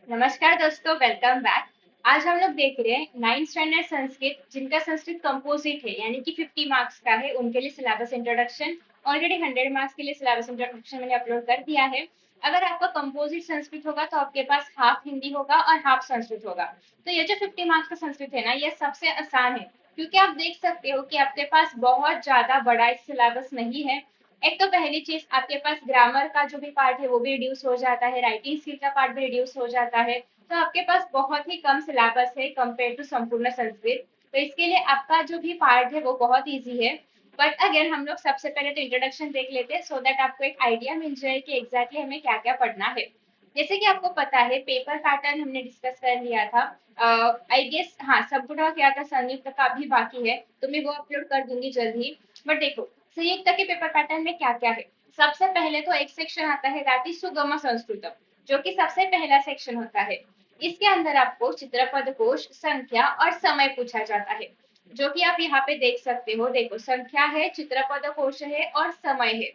नमस्कार दोस्तों, welcome back. आज हम लोग देख रहे हैं 9th स्टैंडर्ड संस्कृत, जिनका संस्कृत कंपोजिट है यानी कि 50 मार्क्स का है, उनके लिए सिलेबस इंट्रोडक्शन। ऑलरेडी 100 मार्क्स के लिए सिलेबस इंट्रोडक्शन मैंने अपलोड कर दिया है। अगर आपका कंपोजिट संस्कृत होगा तो आपके पास हाफ हिंदी होगा और हाफ संस्कृत होगा। तो ये जो 50 मार्क्स का संस्कृत है ना, ये सबसे आसान है, क्योंकि आप देख सकते हो कि आपके पास बहुत ज्यादा बड़ा सिलेबस नहीं है। एक तो पहली चीज, आपके पास ग्रामर का जो भी पार्ट है वो भी रिड्यूस हो जाता है, राइटिंग स्किल का पार्ट भी रिड्यूस हो जाता है। तो आपके पास बहुत ही कम सिलेबस है कंपेयर टू संपूर्ण संस्कृत। तो इसके लिए आपका जो भी पार्ट है वो बहुत इजी है। बट अगेन हम लोग सबसे पहले तो इंट्रोडक्शन देख लेते हैं, सो दैट आपको एक आइडिया मिल जाए कि एग्जैक्टली हमें क्या क्या पढ़ना है। जैसे कि आपको पता है, पेपर पैटर्न हमने डिस्कस कर लिया था। आई गेस हाँ, सबकुट का क्या था, संयुक्त का भी बाकी है, तो मैं वो अपलोड कर दूंगी जल्द ही। बट देखो, संयुक्त के पेपर पैटर्न में क्या क्या है। सबसे पहले तो एक सेक्शन आता है, दैट इज सुगम संस्कृतम, जो कि सबसे पहला सेक्शन होता है। इसके अंदर आपको चित्रपद कोश, संख्या और समय पूछा जाता है, जो कि आप यहाँ पे देख सकते हो। देखो, संख्या है, चित्रपद कोश है और समय है।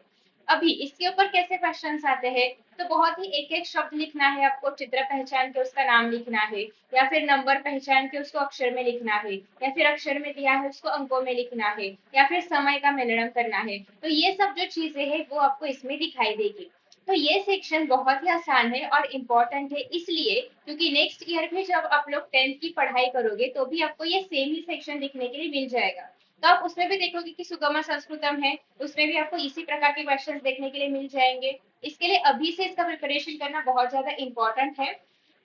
अभी इसके ऊपर कैसे क्वेश्चंस आते हैं, तो बहुत ही एक एक शब्द लिखना है आपको, चित्र पहचान के उसका नाम लिखना है, या फिर नंबर पहचान के उसको अक्षर में लिखना है, या फिर अक्षर में दिया है उसको अंकों में लिखना है, या फिर समय का मिलान करना है। तो ये सब जो चीजें हैं वो आपको इसमें दिखाई देगी। तो ये सेक्शन बहुत ही आसान है और इम्पोर्टेंट है, इसलिए क्योंकि नेक्स्ट ईयर में जब आप लोग 10th की पढ़ाई करोगे तो भी आपको ये सेम ही सेक्शन दिखने के लिए मिल जाएगा। तो आप उसमें भी देखोगे कि सुगमा संस्कृतम है, उसमें भी आपको इसी प्रकार के क्वेश्चंस देखने के लिए मिल जाएंगे। इसके लिए अभी से इसका प्रिपरेशन करना बहुत ज्यादा इंपॉर्टेंट है।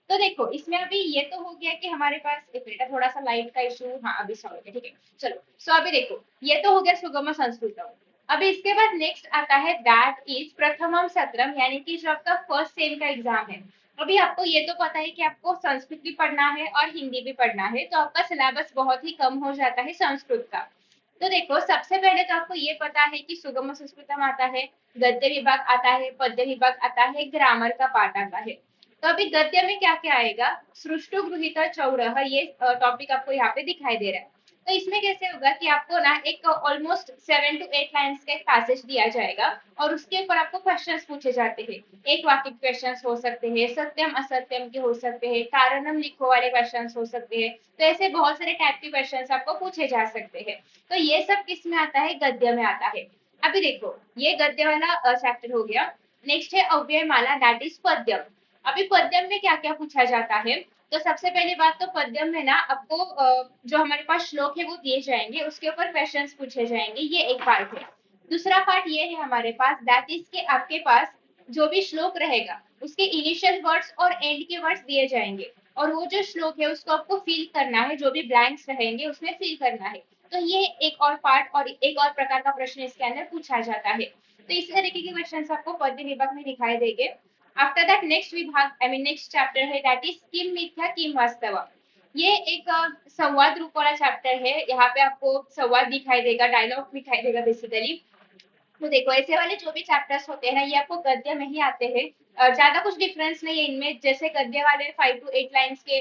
तो देखो, इसमें अभी ये तो हो गया कि हमारे पास एक मिनट, थोड़ा सा लाइट का इशू, हाँ अभी सॉल्व है, ठीक है। चलो, सो अभी देखो, ये तो हो गया सुगम संस्कृतम। अभी इसके बाद नेक्स्ट आता है, दैट इज प्रथमम सत्रम, यानी कि जो आपका फर्स्ट सेम का एग्जाम है। अभी आपको ये तो पता है कि आपको संस्कृत भी पढ़ना है और हिंदी भी पढ़ना है, तो आपका सिलेबस बहुत ही कम हो जाता है संस्कृत का। तो देखो, सबसे पहले तो आपको ये पता है कि सुगम संस्कृतम आता है, गद्य विभाग आता है, पद्य विभाग आता है, ग्रामर का पार्ट आता है। तो अभी गद्य में क्या क्या आएगा, सृष्टु गृहीत चौरह, ये टॉपिक आपको यहाँ पे दिखाई दे रहा है। तो इसमें कैसे होगा कि आपको ना एक ऑलमोस्ट 7 to 8 लाइन्स का एक पैसेज दिया जाएगा, और उसके ऊपर आपको क्वेश्चंस पूछे जाते हैं। एक वाक्य क्वेश्चंस हो सकते हैं, सत्यम असत्यम के हो सकते हैं, कारणम लिखो वाले क्वेश्चंस हो सकते हैं। तो ऐसे बहुत सारे टाइप के क्वेश्चंस आपको पूछे जा सकते हैं। तो ये सब किस में आता है, गद्य में आता है। अभी देखो, ये गद्य वाला चैप्टर हो गया। नेक्स्ट है अव्यय माला, दैट इज पद्यम। अभी पद्यम में क्या क्या पूछा जाता है, तो सबसे पहली बात तो पद्यम में ना आपको जो हमारे पास श्लोक है वो दिए जाएंगे, उसके ऊपर क्वेश्चंस पूछे जाएंगे, ये एक पार्ट है। दूसरा पार्ट ये है हमारे पास, दैट इज के आपके पास जो भी श्लोक रहेगा उसके इनिशियल वर्ड्स और एंड के वर्ड्स दिए जाएंगे, और वो जो श्लोक है उसको आपको फिल करना है, जो भी ब्लैंक्स रहेंगे उसमें फिल करना है। तो ये एक और पार्ट और एक और प्रकार का प्रश्न इसके अंदर पूछा जाता है। तो इस तरीके के क्वेश्चन आपको पद्य विभाग में दिखाई देंगे। आफ्टर दैट नेक्स्ट विभाग, आई मीन नेक्स्ट चैप्टर है, दैट इज किम मिथ्या किम वास्तव। ये एक संवाद रूप वाला चैप्टर है, यहाँ पे आपको संवाद दिखाई देगा, डायलॉग दिखाई देगा बेसिकली। तो देखो, ऐसे वाले जो भी चैप्टर्स होते हैं ना, ये आपको गद्य में ही आते हैं। ज्यादा कुछ डिफरेंस नहीं है इनमें, जैसे गद्य वाले 5 to 8 लाइन्स के,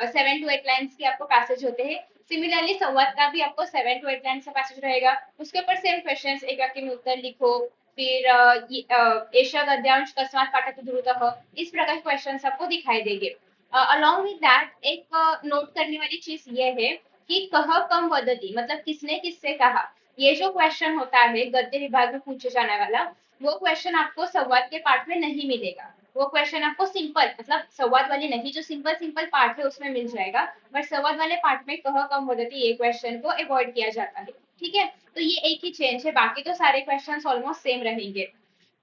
7 to 8 लाइन्स के आपको पैसेज होते हैं। सिमिलरली संवाद का भी आपको 7 to 8 लाइन्स का पैसेज रहेगा। उसके ऊपर सेम क्वेश्चन, एक वाक्य में उत्तर लिखो, फिर एषा गद्यांश कस्मात् पाठक द्रुतः, इस प्रकार के क्वेश्चन आपको दिखाई देंगे। अलॉन्ग विद दैट एक नोट करने वाली चीज ये है कि कह कम वदती, मतलब किसने किससे कहा। ये जो क्वेश्चन होता है गद्य विभाग में पूछे जाने वाला, वो क्वेश्चन आपको संवाद के पार्ट में नहीं मिलेगा। वो क्वेश्चन आपको सिंपल, मतलब संवाद वाले नहीं, जो सिंपल सिंपल पार्ट है उसमें मिल जाएगा। बट संवाद वाले पार्ट में कह कम वदती, ये क्वेश्चन को अवॉइड किया जाता है। ठीक है, तो ये एक ही चेंज है, बाकी तो सारे क्वेश्चन ऑलमोस्ट सेम रहेंगे।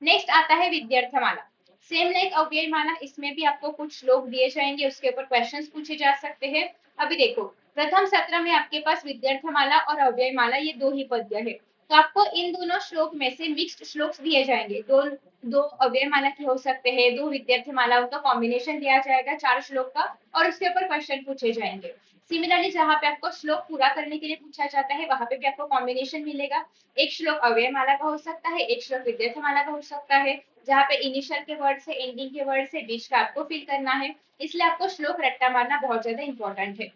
नेक्स्ट आता है विद्यार्थमाला। सेम लाइक अव्यय माला, इसमें भी आपको कुछ श्लोक दिए जाएंगे, उसके ऊपर क्वेश्चंस पूछे जा सकते हैं। अभी देखो, प्रथम सत्र में आपके पास विद्यार्थमाला और अव्यय माला, ये दो ही पद्य है। तो आपको इन दोनों श्लोक में से मिक्स्ड श्लोक दिए जाएंगे, दो दो अव्यय माला के हो सकते हैं, दो विद्यार्थी मालाओं का कॉम्बिनेशन दिया जाएगा 4 श्लोक का, और उसके ऊपर क्वेश्चन पूछे जाएंगे। सिमिलरली जहां पे आपको श्लोक पूरा करने के लिए पूछा जाता है, वहां पे भी आपको कॉम्बिनेशन मिलेगा। एक श्लोक अव्यय माला का हो सकता है, एक श्लोक विद्यार्थी माला का हो सकता है, जहाँ पे इनिशियल के वर्ड से एंडिंग के वर्ड से बीच का आपको फिल करना है। इसलिए आपको श्लोक रट्टा मारना बहुत ज्यादा इंपॉर्टेंट है।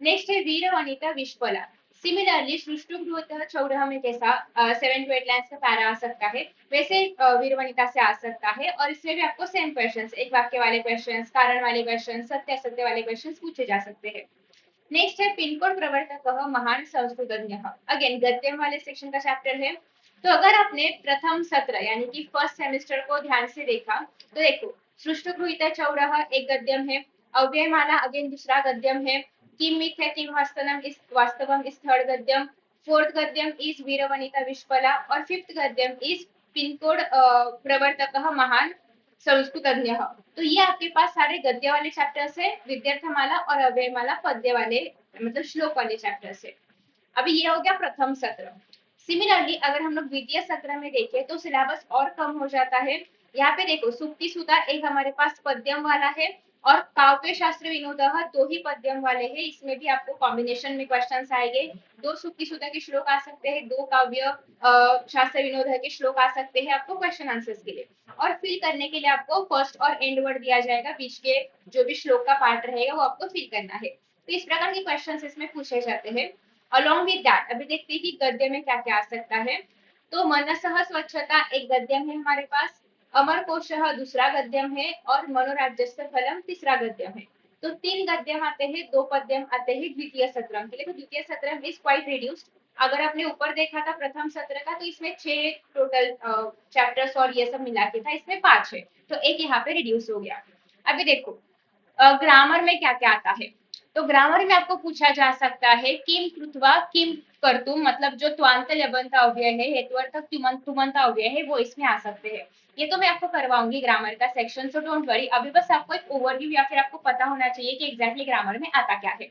नेक्स्ट है वीर वनिता विश्वला। सिमिलरली सृष्टुभ्रूतः चौरः में कैसा 7 to 8 लाइन्स का पैरा आ सकता है, वैसे वीरवनिता से आ सकता है। और इसमें भी आपको सेम क्वेश्चंस, एक वाक्य वाले क्वेश्चंस, कारण वाले क्वेश्चंस, सत्य असत्य वाले क्वेश्चंस पूछे जा सकते हैं। नेक्स्ट है पिनकोड प्रवर्तक महान संस्कृतज्ञ। अगेन गद्यम वाले सेक्शन का चैप्टर है। तो अगर आपने प्रथम सत्र यानी कि फर्स्ट सेमेस्टर को ध्यान से देखा तो देखो सृष्टुभ्रूत चौरः एक गद्यम है, अव्ययमाला अगेन दूसरा गद्यम है, किम मिथ्या किम वास्तवम इस वास्तवम इस थर्ड गद्यम, फोर्थ गद्यम इज वीरवनिता विश्वला और फिफ्थ गद्यम इज पिनकोड प्रवर्तक महान संस्कृतज्ञ। तो ये आपके पास सारे गद्य वाले चैप्टर्स है, विद्यार्थमाला और अव्ययमाला पद्य वाले मतलब श्लोक वाले चैप्टर्स है। अभी ये हो गया प्रथम सत्र। सिमिलरली अगर हम लोग द्वितीय सत्र में देखें तो सिलेबस और कम हो जाता है। यहाँ पे देखो सुक्ति सुधा एक हमारे पास पद्यम वाला है और काव्य शास्त्र विनोद दो ही पद्यम वाले हैं। इसमें भी आपको कॉम्बिनेशन में क्वेश्चन आएंगे, दो सुक्ति सुधा के श्लोक आ सकते हैं, दो काव्य शास्त्र विनोद के श्लोक आ सकते हैं आपको क्वेश्चन आंसर्स के लिए। और फिल करने के लिए आपको फर्स्ट और एंड वर्ड दिया जाएगा, बीच के जो भी श्लोक का पार्ट रहेगा वो आपको फिल करना है। तो इस प्रकार के क्वेश्चन इसमें पूछे जाते हैं। अलॉन्ग विद दैट अभी देखते हैं कि गद्य में क्या क्या आ सकता है। तो मनसः स्वच्छता एक गद्यम है हमारे पास, अमर कोशः दूसरा गद्यम है और मनोराज्यस्थ फलम तीसरा गद्यम है। तो 3 गद्यम आते हैं, 2 पद्यम आते हैं द्वितीय सत्र के लिए। तो द्वितीय सत्र इज क्वाइट रिड्यूस्ड। अगर आपने ऊपर देखा था प्रथम सत्र का तो इसमें 6 टोटल चैप्टर्स और ये सब मिला के था, इसमें 5 है, तो एक यहाँ पे रिड्यूस हो गया। अभी देखो ग्रामर में क्या क्या आता है। तो ग्रामर में आपको पूछा जा सकता है किम कृत्वा किम कर्तुम, मतलब जो त्वांत लबंत अव्यय है, हेतुअर्थक तुमंत अव्यय है, वो इसमें आ सकते हैं। ये तो मैं आपको करवाऊंगी ग्रामर का सेक्शन, सो डोंट वरी। अभी बस आपको एक ओवरव्यू या फिर आपको पता होना चाहिए कि एग्जैक्टली ग्रामर में आता क्या है।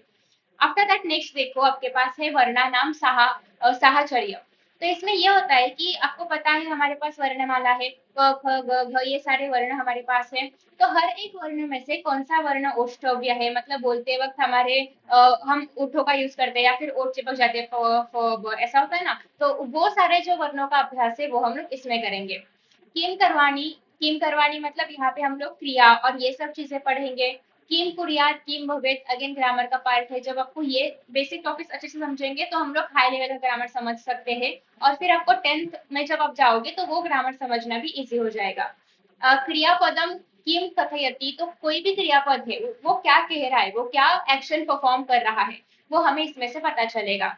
आफ्टर दैट नेक्स्ट देखो आपके पास है वर्णानाम साहचर्य। तो इसमें यह होता है कि आपको पता है हमारे पास वर्णमाला है, क ख ग घ ये सारे वर्ण हमारे पास है। तो हर एक वर्ण में से कौन सा वर्ण ओष्ठव्य है, मतलब बोलते वक्त हमारे हम ओठों का यूज करते हैं या फिर ओठ चिपक जाते हैं, फ फ ब ऐसा होता है ना। तो वो सारे जो वर्णों का अभ्यास है वो हम लोग इसमें करेंगे। किम करवानी मतलब यहाँ पे हम लोग क्रिया और ये सब चीजें पढ़ेंगे। किम कुरियात किम भवेत अगेन ग्रामर का पार्ट है। जब आपको ये बेसिक टॉपिक्स अच्छे से समझेंगे तो हम लोग हाई लेवल का ग्रामर समझ सकते हैं और फिर आपको 10th में जब आप जाओगे तो वो ग्रामर समझना भी इजी हो जाएगा। क्रियापदम किम कथयति, तो कोई भी क्रियापद है वो क्या कह रहा है, वो क्या एक्शन परफॉर्म कर रहा है, वो हमें इसमें से पता चलेगा।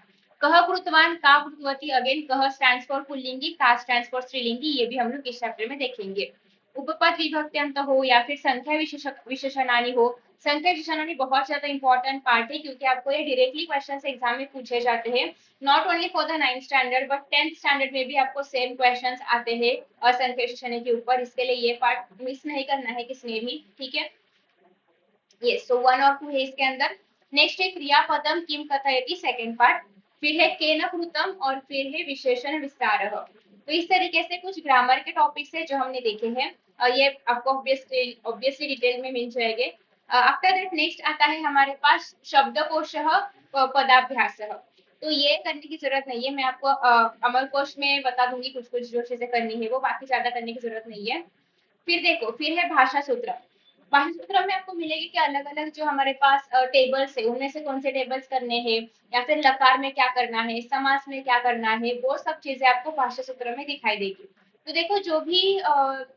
कह कृतवान का कृतवती अगेन कह स्टैंड्स फॉर पुल्लिंगी, का स्टैंड्स फॉर स्त्रीलिंगी, ये भी हम लोग इस चैप्टर में देखेंगे। उपपद विभक्त्यंत हो या फिर संख्या विशेषणानी हो। संख्या विशेषणानी बहुत ज्यादा इंपॉर्टेंट पार्ट है क्योंकि आपको ये डायरेक्टली क्वेश्चन एग्जाम में पूछे जाते हैं। Not only for the 9th standard but 10th standard में भी आपको सेम क्वेश्चन आते हैं और संख्या विशेषण के ऊपर। इसके लिए ये पार्ट मिस नहीं करना है किसने भी, ठीक है। ये सो 1 और 2 है इसके अंदर। नेक्स्ट है क्रियापदम किम कथयति सेकंड पार्ट, फिर है केन कृतम और फिर है विशेषण विस्तारः। तो इस तरीके से कुछ ग्रामर के टॉपिक्स है जो हमने देखे हैं। ये आपको ऑब्वियसली डिटेल में मिल जाएंगे। आफ्टर दैट नेक्स्ट आता है हमारे पास शब्दकोशः पदाभ्यासः। तो ये करने की जरूरत नहीं है, मैं आपको अमर कोश में बता दूंगी कुछ कुछ जो चीजें करनी है, वो बाकी ज्यादा करने की जरूरत नहीं है। फिर देखो फिर है भाषा सूत्र। भाषा सूत्र में आपको मिलेगी कि अलग अलग जो हमारे पास टेबल्स है उनमें से कौन से टेबल्स करने हैं या फिर लकार में क्या करना है, समास में क्या करना है, वो सब चीजें आपको भाषा सूत्र में दिखाई देगी। तो देखो जो भी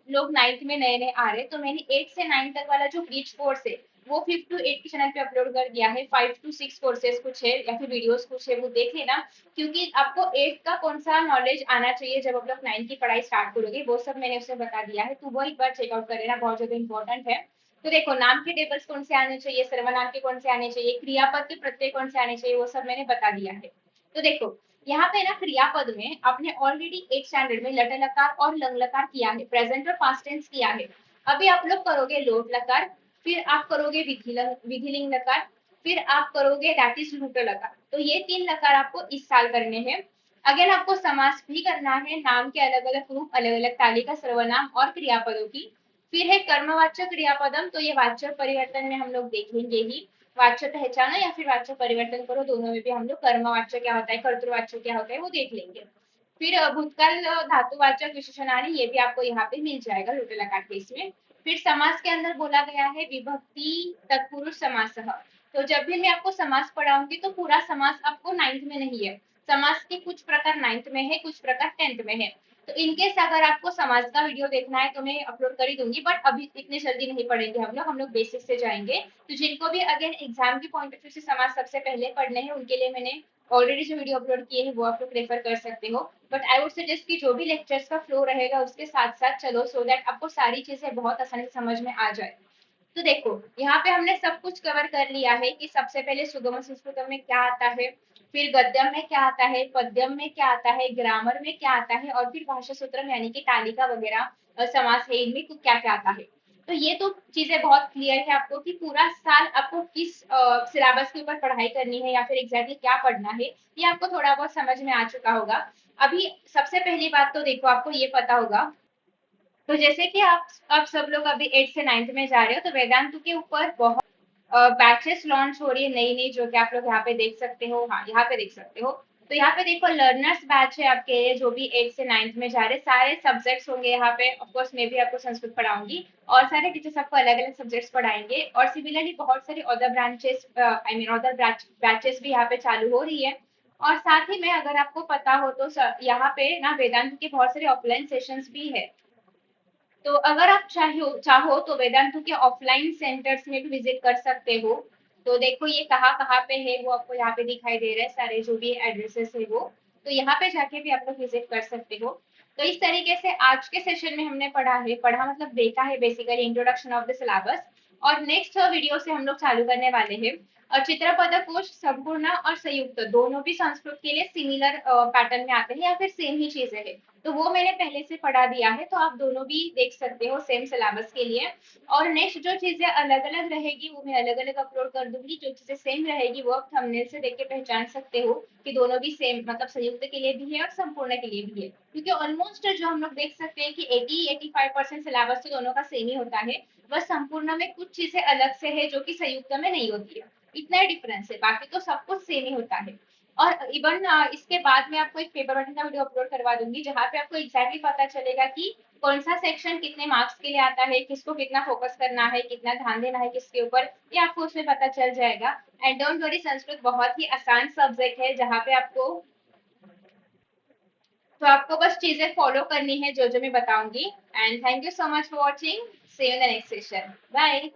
लोग 9th में नए नए आ रहे, तो मैंने 8 से 9 तक वाला जो ब्रीच कोर्स है वो 5 to 8 के चैनल पे अपलोड कर दिया है। 5 to 6 कोर्सेज कुछ है या फिर वीडियोस कुछ है, वो देख लेना। क्योंकि आपको 8 का कौन सा नॉलेज आना चाहिए जब आप लोग 9 की पढ़ाई स्टार्ट करोगे, वो सब मैंने उसे बता दिया है, तो वो एक बार चेकआउट कर लेना, बहुत ज्यादा इंपॉर्टेंट है। तो देखो नाम के टेबल्स कौन से आने चाहिए, सर्वनाम के कौन से आने चाहिए, क्रियापद के प्रत्यय कौन से आने चाहिए, वो सब मैंने बता दिया है। तो देखो यहाँ पे ना क्रियापद में आपने ऑलरेडी 8 स्टैंडर्ड में लट लकार और लंग लकार किया है, प्रेजेंट और पास्ट टेंस किया है। अभी आप लोग करोगे लोट लकार, फिर आप करोगे विधिलिंग लकार, फिर आप करोगे दैट इज लूट लकार। तो ये 3 लकार आपको इस साल करने हैं। अगेन आपको समास भी करना है, नाम के अलग अलग रूप, अलग अलग तालिका, सर्वनाम और क्रियापदों की। फिर है कर्मवाचक क्रियापदम, तो ये वाचक परिवर्तन में हम लोग देखेंगे ही। वाच्य पहचानो या फिर वाच्य परिवर्तन करो, दोनों में भी हम लोग कर्मवाच्य क्या होता है, कर्तृवाच्य क्या होता है वो देख लेंगे। फिर भूतकाल धातुवाचक विशेषणानी, ये भी आपको यहाँ पे मिल जाएगा लोटे लकार के इसमें। फिर समास के अंदर बोला गया है विभक्ति तत्पुरुष समास। तो जब भी मैं आपको समास पढ़ाऊंगी तो पूरा समास आपको 9th में नहीं है, समास के कुछ प्रकार 9th में है, कुछ प्रकार 10th में है। तो इनकेस अगर आपको समाज का वीडियो देखना है तो मैं अपलोड कर ही दूंगी, बट अभी इतनी जल्दी नहीं पढ़ेंगे हम लोग बेसिक से जाएंगे। तो जिनको भी अगेन एग्जाम की पॉइंट ऑफ व्यू से समाज सबसे पहले पढ़ने हैं उनके लिए मैंने ऑलरेडी जो वीडियो अपलोड किए हैं वो आप लोग रेफर कर सकते हो। बट आई वुड सजेस्ट कि जो भी लेक्चर्स का फ्लो रहेगा उसके साथ साथ चलो, सो दैट आपको सारी चीजें बहुत आसानी से समझ में आ जाए। तो देखो यहाँ पे हमने सब कुछ कवर कर लिया है कि सबसे पहले सुगम संस्कृतम में क्या आता है, फिर गद्यम में क्या आता है, पद्यम में क्या आता है, ग्रामर में क्या आता है, और फिर भाषा सूत्रम यानी कि तालिका वगैरह समास है, इनमें क्या क्या आता है। तो ये तो चीजें बहुत क्लियर है आपको कि पूरा साल आपको किस सिलेबस के ऊपर पढ़ाई करनी है या फिर एग्जैक्टली क्या पढ़ना है, ये आपको थोड़ा बहुत समझ में आ चुका होगा। अभी सबसे पहली बात तो देखो आपको ये पता होगा, तो जैसे कि आप सब लोग अभी 8 से 9th में जा रहे हो तो वेदांतु के ऊपर बहुत बैचेस लॉन्च हो रही है नई नई, जो कि आप लोग यहाँ पे देख सकते हो। हाँ, यहाँ पे देख सकते हो। तो यहाँ पे देखो लर्नर्स बैच है आपके, जो भी 8 से 9th में जा रहे हैं, सारे सब्जेक्ट्स होंगे यहाँ पे। ऑफकोर्स मैं भी आपको संस्कृत पढ़ाऊंगी और सारे टीचर्स आपको अलग अलग सब्जेक्ट्स पढ़ाएंगे, और सिमिलरली बहुत सारी other branches I mean other batches भी यहाँ पे चालू हो रही है। और साथ ही में अगर आपको पता हो तो यहाँ पे ना वेदांत के बहुत सारे ऑफलाइन सेशंस भी है। तो अगर आप चाहो तो वेदांतु के ऑफलाइन सेंटर्स में भी विजिट कर सकते हो। तो देखो ये कहाँ कहाँ पे है वो आपको यहाँ पे दिखाई दे रहा है, सारे जो भी एड्रेसेस है वो। तो यहाँ पे जाके भी आप लोग विजिट कर सकते हो। तो इस तरीके से आज के सेशन में हमने पढ़ा मतलब देखा है basically introduction of the syllabus. और नेक्स्ट वीडियो से हम लोग चालू करने वाले हैं चित्रपद कोश संपूर्ण और संयुक्त, दोनों भी संस्कृत के लिए सिमिलर पैटर्न में आते हैं या फिर सेम ही चीजें हैं। तो वो मैंने पहले से पढ़ा दिया है, तो आप दोनों भी देख सकते हो सेम सिलेबस के लिए। और नेक्स्ट जो चीजें अलग अलग रहेगी वो मैं अलग अलग अपलोड कर दूंगी, जो चीजें सेम रहेगी वो आप थंबनेल से देख के पहचान सकते हो कि दोनों भी सेम, मतलब संयुक्त के लिए भी है और संपूर्ण के लिए भी है। क्योंकि ऑलमोस्ट जो हम लोग देख सकते हैं कि 80-85% सिलेबस तो दोनों का सेम ही होता है। बस संपूर्ण में कुछ चीजें अलग से है जो कि संयुक्त में नहीं होती है, इतना ही डिफरेंस है, बाकी तो सब कुछ सेम ही होता है। और इवन इसके बाद में आपको एक पेपर वर्क का वीडियो अपलोड करवा दूंगी जहाँ पे आपको एग्जैक्टली पता चलेगा कि कौन सा सेक्शन कितने मार्क्स के लिए आता है, किसको कितना फोकस करना है, कितना ध्यान देना है किसके ऊपर, ये आपको उसमें पता चल जाएगा। एंड डोंट वरी, संस्कृत बहुत ही आसान सब्जेक्ट है जहाँ पे आपको बस चीजें फॉलो करनी है जो जो मैं बताऊंगी। And thank you so much for watching, see you in the next session, bye.